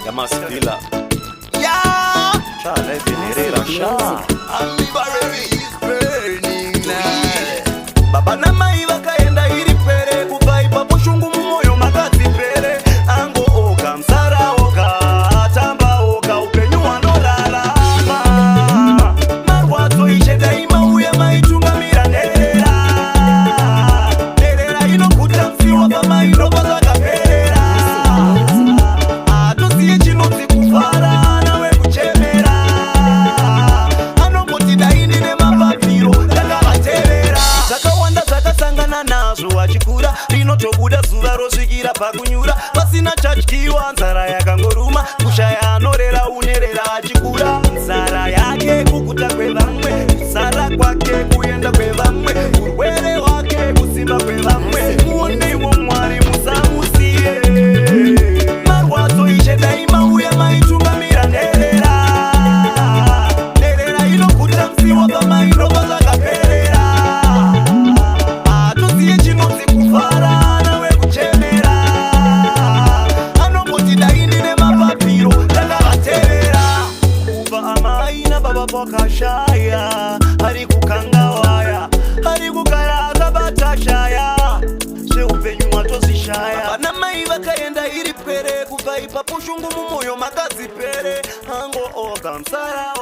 ya Masvilla. Yeah, Shale Venerera Sha. Ambivalence is burning now. Baba na mai vakaenda iri pere kubva ipapo shungu mumoyo makadzi pere ango oka msara oka atamba oka upenyu hwanorarama marwadzo ishe daima uye maitungamira nherera nherera inoguta msiwa pamaindopa zvakaperera atoziye chinonzi kufara nawe kuchemera anongoti daini nemapapiro takavatevera zvakawanda zvakasangana nazvo achikura rinotobuda zuva rosvikira pakunyura pasina chadyiwa nzara yakangoruma kushaya anorera unerera achikura nzara yake kuguta kwevamwe kusara kwake kuenda kwevamwe urwere hwake kusimba kwevamwe muoneiwo mwari musamusiye marwadzo ishe daima uye maitungamira nherera nherera inoguta msiwa pamaindopa zvakaperera atoziye chinonzi kufara nawe kuchemera anongoti daini nemapapiro takavatevera kubva amai nababa pakashaya ari kukanga waya ari kugara akabata shaya zveupenyu mwatozvishaya vana mai vakaenda iri pere kubva ipapo shungu mumoyo makadzi pere ango oga msara